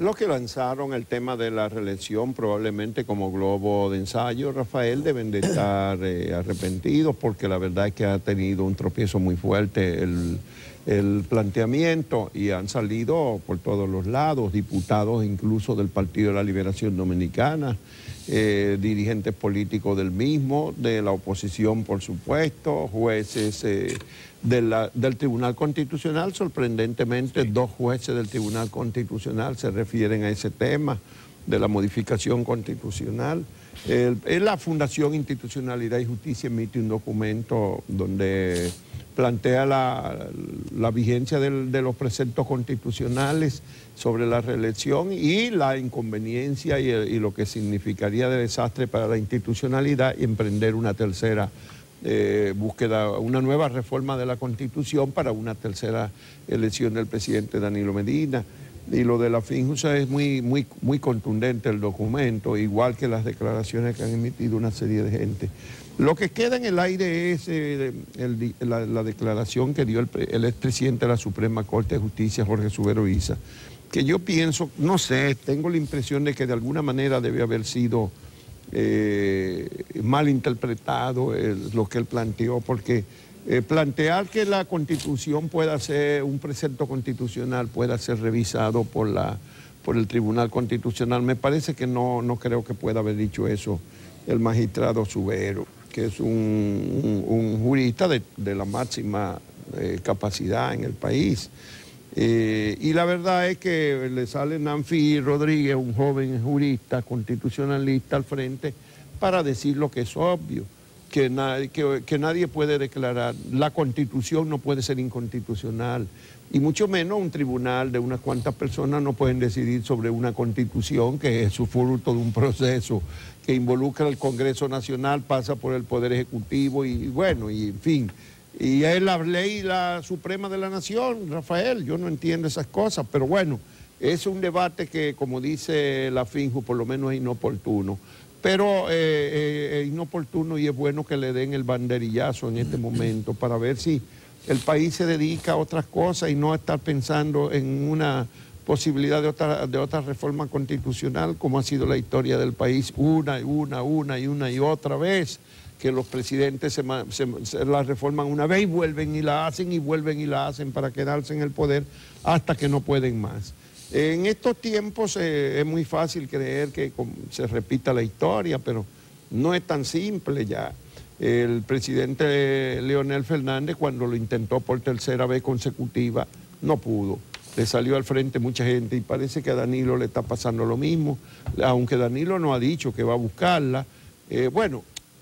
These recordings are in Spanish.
Los que lanzaron el tema de la reelección probablemente como globo de ensayo, Rafael, deben de estar arrepentidos porque la verdad es que ha tenido un tropiezo muy fuerte el planteamiento y han salido por todos los lados, diputados incluso del Partido de la Liberación Dominicana, dirigentes políticos del mismo, de la oposición por supuesto, jueces del Tribunal Constitucional. Sorprendentemente, sí, 2 jueces del Tribunal Constitucional se refieren a ese tema de la modificación constitucional. La Fundación Institucionalidad y Justicia emite un documento donde plantea la vigencia de los preceptos constitucionales sobre la reelección y la inconveniencia y lo que significaría de desastre para la institucionalidad y emprender una tercera búsqueda, una nueva reforma de la Constitución para una tercera elección del presidente Danilo Medina. Y lo de la FINJUSA es muy contundente el documento, igual que las declaraciones que han emitido una serie de gente. Lo que queda en el aire es la declaración que dio el expresidente de la Suprema Corte de Justicia, Jorge Subero Isa, que yo pienso, no sé, tengo la impresión de que de alguna manera debe haber sido mal interpretado lo que él planteó, porque plantear que la Constitución pueda ser, un precepto constitucional pueda ser revisado por el Tribunal Constitucional, me parece que no creo que pueda haber dicho eso el magistrado Subero, que es un jurista de la máxima capacidad en el país. Y la verdad es que le sale Nanfi Rodríguez, un joven jurista constitucionalista, al frente para decir lo que es obvio, que nadie puede declarar, la Constitución no puede ser inconstitucional, y mucho menos un tribunal de unas cuantas personas no pueden decidir sobre una Constitución que es su fruto de un proceso que involucra al Congreso Nacional, pasa por el Poder Ejecutivo y bueno, y en fin. Y es la ley la suprema de la nación, Rafael, yo no entiendo esas cosas, pero bueno, es un debate que, como dice la FINJU, por lo menos es inoportuno. Pero es inoportuno y es bueno que le den el banderillazo en este momento para ver si el país se dedica a otras cosas y no estar pensando en una posibilidad de otra reforma constitucional, como ha sido la historia del país una y otra vez, que los presidentes se la reforman una vez y vuelven y la hacen y vuelven y la hacen para quedarse en el poder hasta que no pueden más. En estos tiempos es muy fácil creer que se repita la historia, pero no es tan simple ya. El presidente Leonel Fernández, cuando lo intentó por tercera vez consecutiva, no pudo. Le salió al frente mucha gente y parece que a Danilo le está pasando lo mismo, aunque Danilo no ha dicho que va a buscarla.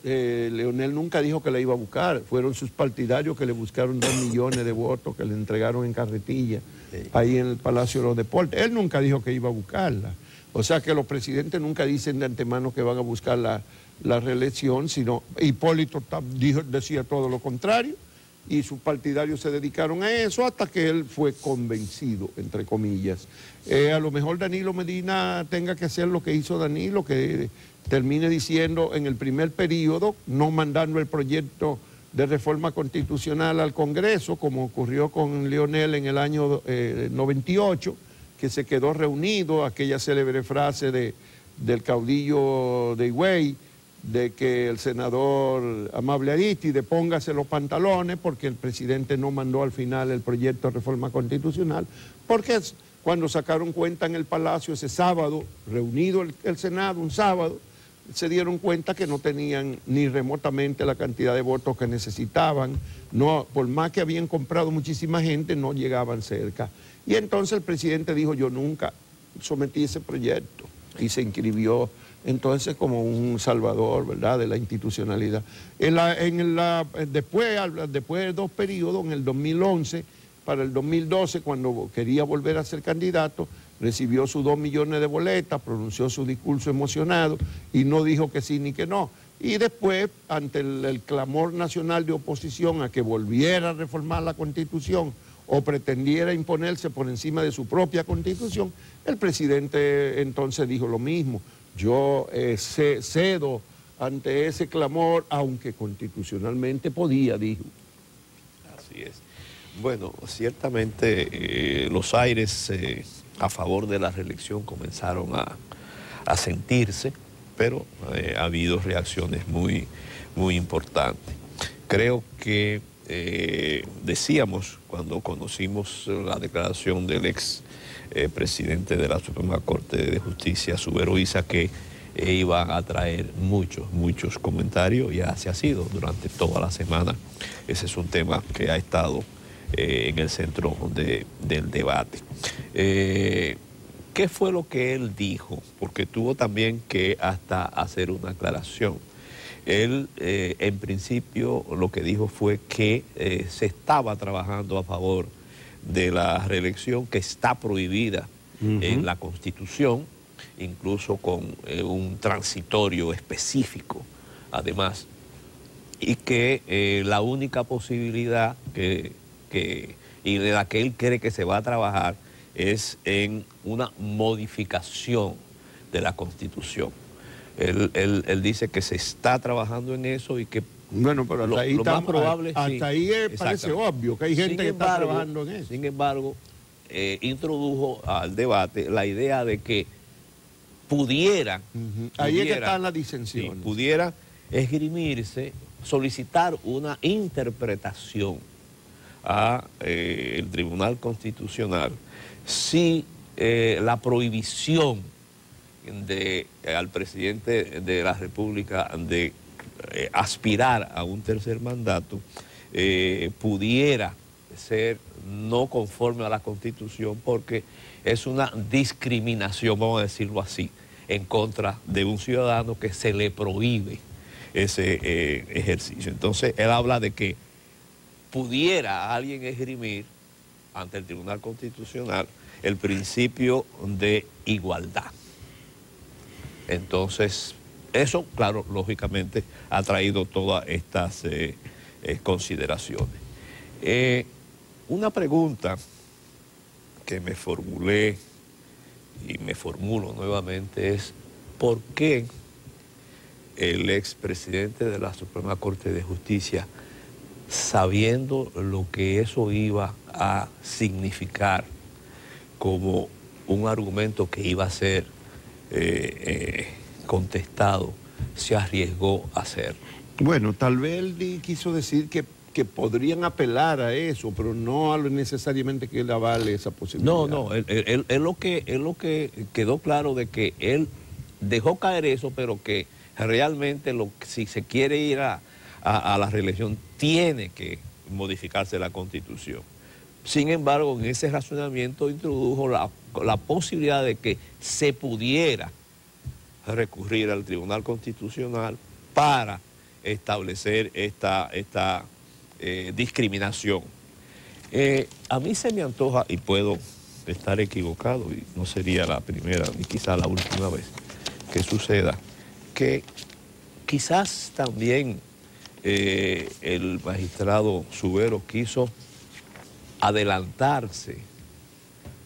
Leonel nunca dijo que la iba a buscar, fueron sus partidarios que le buscaron 2 millones de votos que le entregaron en carretilla, ahí en el Palacio de los Deportes. Él nunca dijo que iba a buscarla. O sea que los presidentes nunca dicen de antemano que van a buscar la reelección, sino Hipólito decía todo lo contrario y sus partidarios se dedicaron a eso hasta que él fue convencido, entre comillas. A lo mejor Danilo Medina tenga que hacer lo que hizo Danilo, que termine diciendo en el primer periodo, no mandando el proyecto de reforma constitucional al Congreso, como ocurrió con Leonel en el año 98, que se quedó reunido, aquella célebre frase del caudillo de Higüey, de que el senador Amable Aristide póngase los pantalones porque el presidente no mandó al final el proyecto de reforma constitucional, porque cuando sacaron cuenta en el Palacio ese sábado, reunido el Senado un sábado, se dieron cuenta que no tenían ni remotamente la cantidad de votos que necesitaban, por más que habían comprado muchísima gente, no llegaban cerca. Y entonces el presidente dijo, yo nunca sometí ese proyecto, y se inscribió entonces como un salvador, ¿verdad?, de la institucionalidad. Después de 2 periodos, en el 2011, para el 2012, cuando quería volver a ser candidato, recibió sus 2 millones de boletas, pronunció su discurso emocionado y no dijo que sí ni que no. Y después, ante el clamor nacional de oposición a que volviera a reformar la Constitución o pretendiera imponerse por encima de su propia Constitución, el presidente entonces dijo lo mismo. Yo cedo ante ese clamor, aunque constitucionalmente podía, dijo. Así es. Bueno, ciertamente los aires a favor de la reelección comenzaron a sentirse, pero ha habido reacciones muy importantes. Creo que decíamos cuando conocimos la declaración del ex presidente de la Suprema Corte de Justicia, Subero Isa, que iban a traer muchos comentarios, y así ha sido durante toda la semana. Ese es un tema que ha estado en el centro del debate. ¿Qué fue lo que él dijo? Porque tuvo también que hasta hacer una aclaración. Él, en principio, lo que dijo fue que se estaba trabajando a favor de la reelección, que está prohibida en la Constitución, incluso con un transitorio específico, además, y que la única posibilidad y de la que él cree que se va a trabajar es en una modificación de la Constitución. Él dice que se está trabajando en eso y que bueno, pero hasta ahí lo más probable... hasta sí, ahí parece obvio que hay gente que está trabajando en eso. Sin embargo, introdujo al debate la idea de que pudiera... Ahí es que están las disensiones. Sí, pudiera esgrimirse, solicitar una interpretación a el Tribunal Constitucional si la prohibición al presidente de la República de aspirar a un tercer mandato pudiera ser no conforme a la Constitución, porque es una discriminación, vamos a decirlo así, en contra de un ciudadano que se le prohíbe ese ejercicio. Entonces él habla de que pudiera alguien esgrimir ante el Tribunal Constitucional el principio de igualdad. Entonces, eso, claro, lógicamente ha traído todas estas consideraciones. Una pregunta que me formulé y me formulo nuevamente es: ¿por qué el expresidente de la Suprema Corte de Justicia, sabiendo lo que eso iba a significar como un argumento que iba a ser contestado, se arriesgó a hacerlo? Bueno, tal vez él quiso decir que podrían apelar a eso, pero no a lo necesariamente que él avale esa posibilidad. No, él lo que quedó claro de que él dejó caer eso, pero que realmente si se quiere ir a la reelección, tiene que modificarse la Constitución. Sin embargo, en ese razonamiento introdujo la posibilidad de que se pudiera recurrir al Tribunal Constitucional para establecer esta discriminación. A mí se me antoja, y puedo estar equivocado, y no sería la primera ni quizá la última vez que suceda, que quizás también el magistrado Subero quiso adelantarse,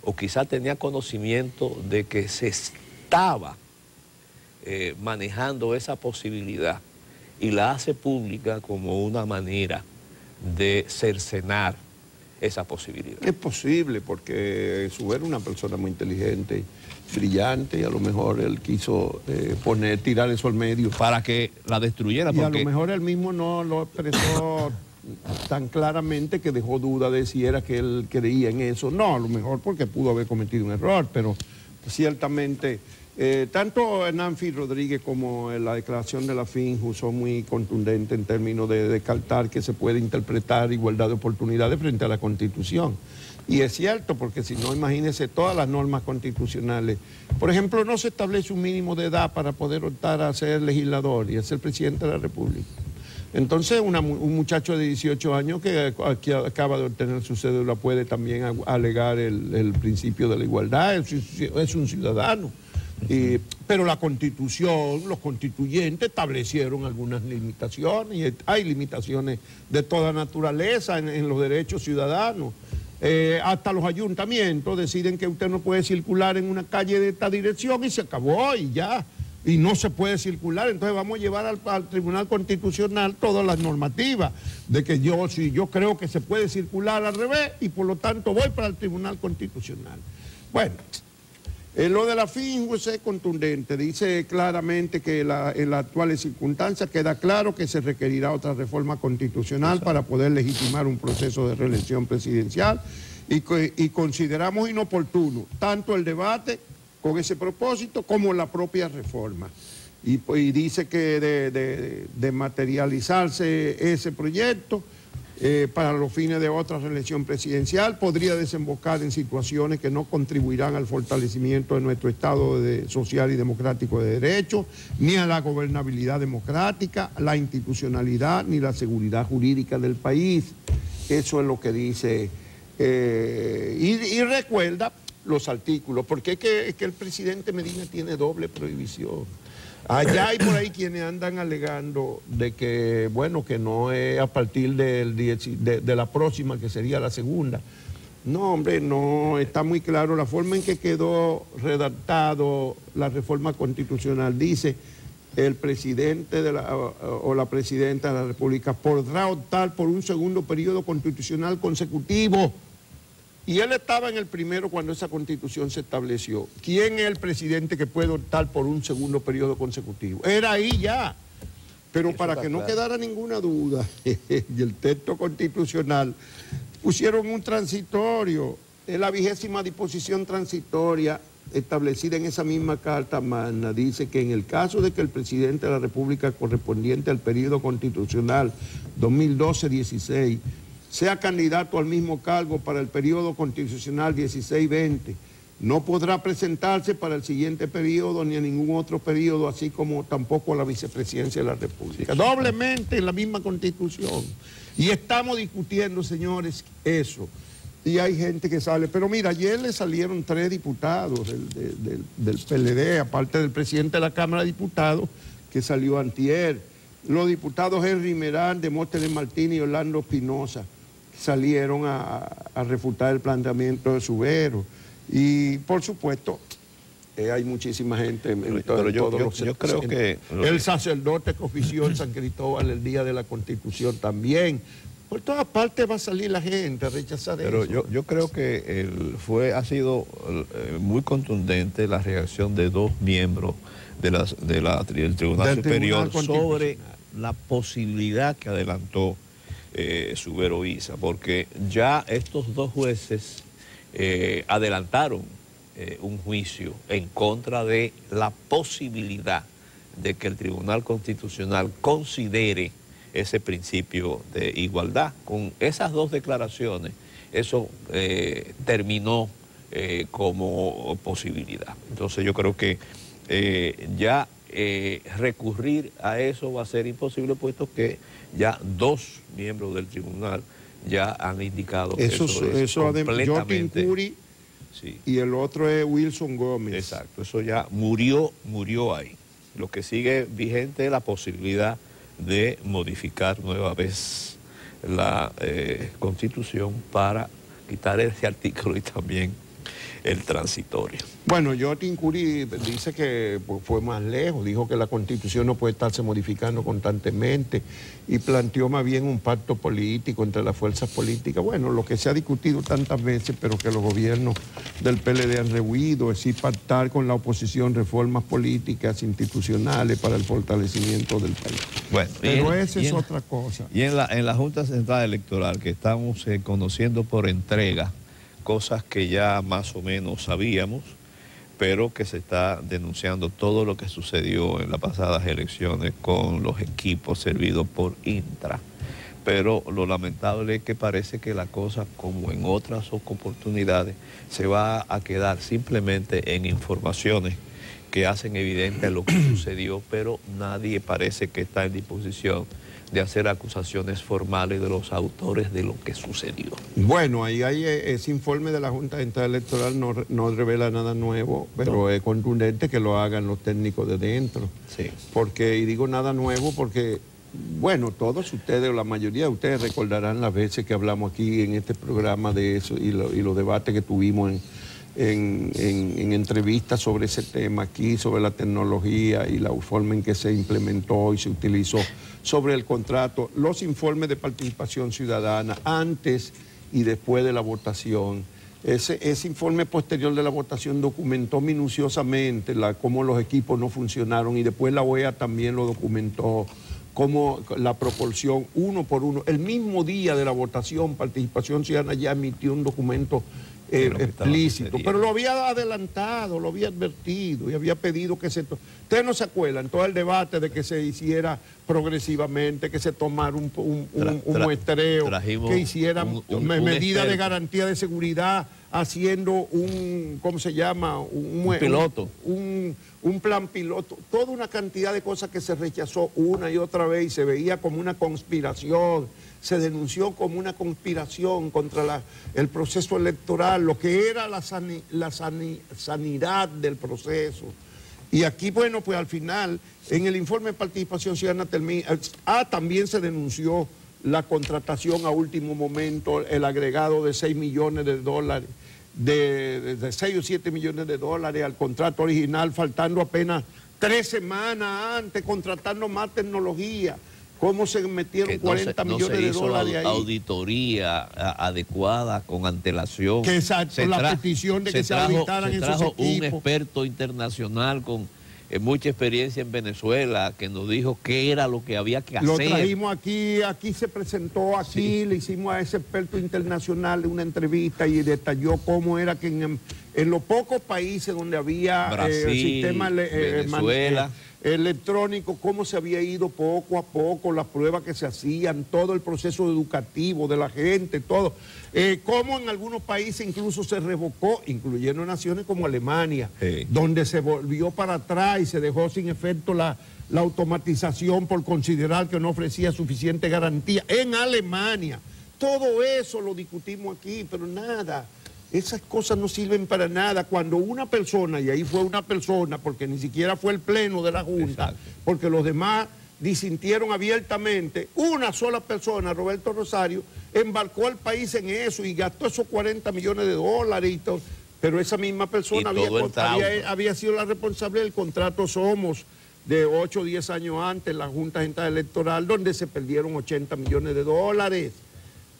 o quizás tenía conocimiento de que se estaba manejando esa posibilidad, y la hace pública como una manera de cercenar esa posibilidad. Es posible, porque Subero es una persona muy inteligente, brillante, y a lo mejor él quiso tirar eso al medio. Para que la destruyera. Y a lo mejor él mismo no lo expresó tan claramente que dejó duda de si era que él creía en eso. No, a lo mejor porque pudo haber cometido un error, pero ciertamente tanto Nancy Rodríguez como la declaración de la FINJU son muy contundentes en términos de descartar que se puede interpretar igualdad de oportunidades frente a la Constitución. Y es cierto, porque si no, imagínense todas las normas constitucionales. Por ejemplo, no se establece un mínimo de edad para poder optar a ser legislador y a ser presidente de la República. Entonces, un muchacho de 18 años que acaba de obtener su cédula puede también alegar el principio de la igualdad, es un ciudadano. Pero la Constitución, los constituyentes establecieron algunas limitaciones, y hay limitaciones de toda naturaleza en los derechos ciudadanos. Hasta los ayuntamientos deciden que usted no puede circular en una calle de esta dirección y se acabó y ya. y no se puede circular, entonces vamos a llevar al Tribunal Constitucional todas las normativas de que si yo creo que se puede circular al revés y por lo tanto voy para el Tribunal Constitucional. Bueno, lo de la fin es contundente, dice claramente que en las actuales circunstancias queda claro que se requerirá otra reforma constitucional para poder legitimar un proceso de reelección presidencial y consideramos inoportuno tanto el debate con ese propósito como la propia reforma. Y dice que de materializarse ese proyecto para los fines de otra reelección presidencial podría desembocar en situaciones que no contribuirán al fortalecimiento de nuestro Estado social y democrático de derecho, ni a la gobernabilidad democrática, la institucionalidad, ni la seguridad jurídica del país. Eso es lo que dice. Y recuerda los artículos, porque es que el presidente Medina tiene doble prohibición. Allá hay por ahí quienes andan alegando de que, bueno, que no es a partir de la próxima, que sería la segunda. No, hombre, no, está muy claro la forma en que quedó redactado la reforma constitucional. Dice, el presidente o la presidenta de la República podrá optar por un segundo periodo constitucional consecutivo. Y él estaba en el primero cuando esa constitución se estableció. ¿Quién es el presidente que puede optar por un segundo periodo consecutivo? Era ahí ya. Pero para que no quedara ninguna duda, y el texto constitucional pusieron un transitorio, es la 20ª disposición transitoria establecida en esa misma Carta Magna. Dice que en el caso de que el presidente de la República correspondiente al periodo constitucional 2012-16 sea candidato al mismo cargo para el periodo constitucional 16-20, no podrá presentarse para el siguiente periodo ni a ningún otro periodo, así como tampoco a la vicepresidencia de la República. Doblemente en la misma Constitución. Y estamos discutiendo, señores, eso. Y hay gente que sale. Pero mira, ayer le salieron 3 diputados del PLD, aparte del presidente de la Cámara de Diputados, que salió antier. Los diputados Henry Merán, Demóstenes Martínez y Orlando Espinosa salieron a refutar el planteamiento de Subero. Y, por supuesto, hay muchísima gente. Yo creo que el sacerdote que ofició en San Cristóbal el día de la Constitución también. Por todas partes va a salir la gente a rechazar eso. Pero yo creo que ha sido muy contundente la reacción de 2 miembros del Tribunal Superior sobre la posibilidad que adelantó Subero Isa, porque ya estos 2 jueces adelantaron un juicio en contra de la posibilidad de que el Tribunal Constitucional considere ese principio de igualdad. Con esas 2 declaraciones, eso terminó como posibilidad. Entonces yo creo que ya recurrir a eso va a ser imposible, puesto que ya 2 miembros del tribunal ya han indicado que eso es completamente... Curi, sí. Y el otro es Wilson Gómez. Exacto, eso ya murió ahí. Lo que sigue vigente es la posibilidad de modificar nueva vez la Constitución para quitar ese artículo y también el transitorio. Bueno, Jotin Curi dice que fue más lejos, dijo que la Constitución no puede estarse modificando constantemente y planteó más bien un pacto político entre las fuerzas políticas. Bueno, lo que se ha discutido tantas veces, pero que los gobiernos del PLD han rehuido, es decir, pactar con la oposición reformas políticas, institucionales para el fortalecimiento del país. Bueno, pero esa es otra cosa. Y en la Junta Central Electoral, que estamos conociendo por entrega, cosas que ya más o menos sabíamos, pero que se está denunciando todo lo que sucedió en las pasadas elecciones con los equipos servidos por Intra. Pero lo lamentable es que parece que la cosa, como en otras oportunidades, se va a quedar simplemente en informaciones que hacen evidente lo que sucedió, pero nadie parece que está en disposición de hacer acusaciones formales de los autores de lo que sucedió. Bueno, ahí hay ese informe de la Junta Central Electoral, no revela nada nuevo, pero es contundente que lo hagan los técnicos de dentro. Sí. Porque, y digo nada nuevo porque, bueno, todos ustedes, o la mayoría de ustedes recordarán las veces que hablamos aquí en este programa de eso y los debates que tuvimos en entrevistas sobre ese tema aquí, sobre la tecnología y la forma en que se implementó y se utilizó, sobre el contrato, los informes de participación ciudadana antes y después de la votación. Ese informe posterior de la votación documentó minuciosamente cómo los equipos no funcionaron, y después la OEA también lo documentó, cómo la proporción uno por uno. El mismo día de la votación, Participación Ciudadana ya emitió un documento explícito, pero lo había adelantado, lo había advertido y había pedido que se... Ustedes no se acuerdan, todo el debate de que se hiciera progresivamente, que se tomara un muestreo, que hicieran medidas de garantía de seguridad, haciendo un, ¿cómo se llama? Un piloto. Un plan piloto, toda una cantidad de cosas que se rechazó una y otra vez y se veía como una conspiración, se denunció como una conspiración contra el proceso electoral, lo que era la sanidad del proceso. Y aquí, bueno, pues al final, en el informe de participación ciudadana también se denunció la contratación a último momento, el agregado de 6 millones de dólares, de 6 o 7 millones de dólares al contrato original, faltando apenas 3 semanas antes, contratando más tecnología. ¿Cómo se metieron 40 millones de dólares ahí? La auditoría adecuada, con antelación. Que exacto, la petición de que se auditaran esos equipos. Un experto internacional con mucha experiencia en Venezuela que nos dijo qué era lo que había que hacer. Lo trajimos aquí se presentó aquí, le hicimos a ese experto internacional una entrevista y detalló cómo era que en los pocos países donde había Brasil, sistema Venezuela, electrónico, cómo se había ido poco a poco, las pruebas que se hacían, todo el proceso educativo de la gente, todo. Cómo en algunos países incluso se revocó, incluyendo naciones como Alemania, donde se volvió para atrás y se dejó sin efecto la automatización por considerar que no ofrecía suficiente garantía. En Alemania, todo eso lo discutimos aquí, pero nada. Esas cosas no sirven para nada. Cuando una persona, y ahí fue una persona, porque ni siquiera fue el pleno de la Junta, porque los demás disintieron abiertamente, una sola persona, Roberto Rosario, embarcó al país en eso y gastó esos 40 millones de dólares y todo. Pero esa misma persona había sido la responsable del contrato Somos de 8 o 10 años antes, la Junta Central Electoral, donde se perdieron 80 millones de dólares.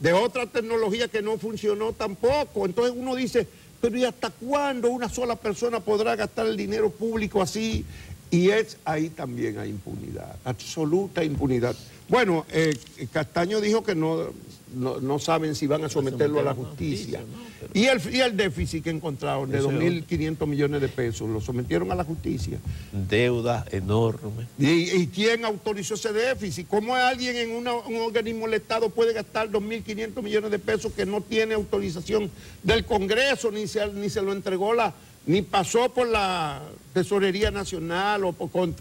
De otra tecnología que no funcionó tampoco. Entonces uno dice, pero ¿y hasta cuándo una sola persona podrá gastar el dinero público así? Y ahí también hay impunidad, absoluta impunidad. Bueno, Castaño dijo que no saben si van a someterlo a la justicia. Y el déficit que encontraron de 2.500 millones de pesos, lo sometieron a la justicia. Deuda enorme. ¿Y quién autorizó ese déficit? ¿Cómo alguien en un organismo del Estado puede gastar 2.500 millones de pesos que no tiene autorización del Congreso, ni se lo entregó ni pasó por la Tesorería Nacional, o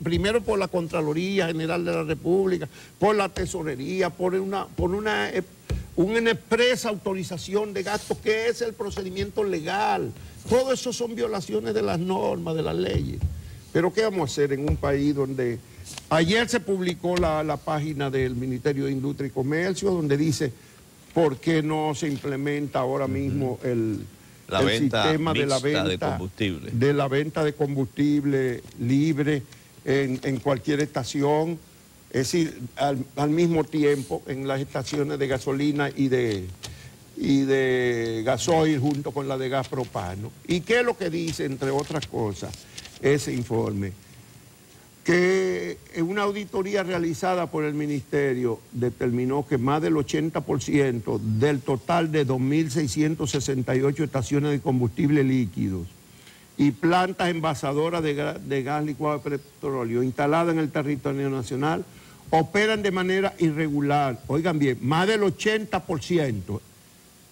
primero por la Contraloría General de la República, por la Tesorería, por una expresa autorización de gastos, que es el procedimiento legal? Todo eso son violaciones de las normas, de las leyes. Pero ¿qué vamos a hacer en un país donde... Ayer se publicó la página del Ministerio de Industria y Comercio, donde dice por qué no se implementa ahora mismo el sistema de la venta de combustible libre en cualquier estación, es decir, al mismo tiempo en las estaciones de gasolina y de gasoil junto con la de gas propano. ¿Y qué es lo que dice, entre otras cosas, ese informe? Que una auditoría realizada por el Ministerio determinó que más del 80% del total de 2.668 estaciones de combustible líquidos y plantas envasadoras de gas licuado de petróleo instaladas en el territorio nacional operan de manera irregular. Oigan bien, más del 80%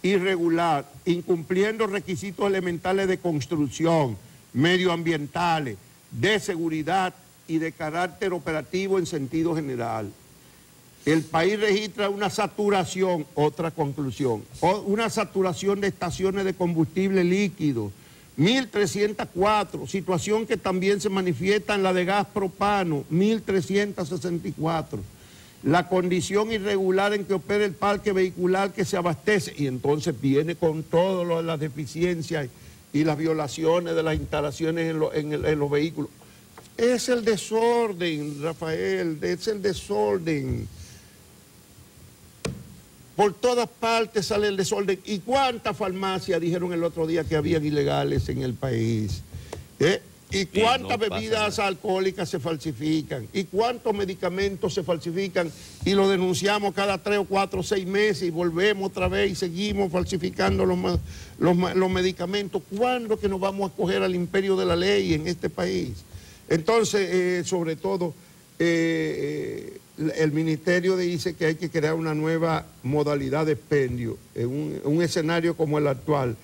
irregular, incumpliendo requisitos elementales de construcción, medioambientales, de seguridad y de carácter operativo en sentido general. El país registra una saturación, otra conclusión, una saturación de estaciones de combustible líquido, 1.304, situación que también se manifiesta en la de gas propano, 1.364. La condición irregular en que opera el parque vehicular que se abastece, y entonces viene con todas las deficiencias y las violaciones de las instalaciones en los vehículos. Es el desorden, Rafael, es el desorden. Por todas partes sale el desorden. ¿Y cuántas farmacias dijeron el otro día que habían ilegales en el país? ¿Y cuántas bebidas alcohólicas se falsifican? ¿Y cuántos medicamentos se falsifican? Y lo denunciamos cada 3 o 4 o 6 meses y volvemos otra vez y seguimos falsificando los medicamentos. ¿Cuándo que nos vamos a acoger al imperio de la ley en este país? Entonces, sobre todo, el ministerio dice que hay que crear una nueva modalidad de expendio, en un escenario como el actual.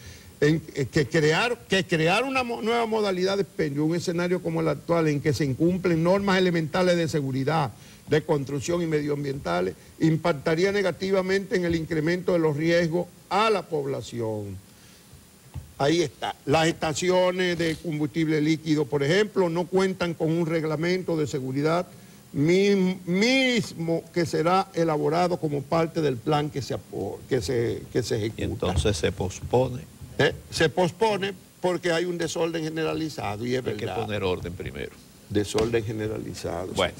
Que crear una nueva modalidad de expendio, un escenario como el actual, en que se incumplen normas elementales de seguridad, de construcción y medioambientales, impactaría negativamente en el incremento de los riesgos a la población. Ahí está. Las estaciones de combustible líquido, por ejemplo, no cuentan con un reglamento de seguridad mismo que será elaborado como parte del plan que se ejecuta. Y entonces se pospone. Se pospone porque hay un desorden generalizado y es verdad. Hay que poner orden primero. Desorden generalizado. Bueno.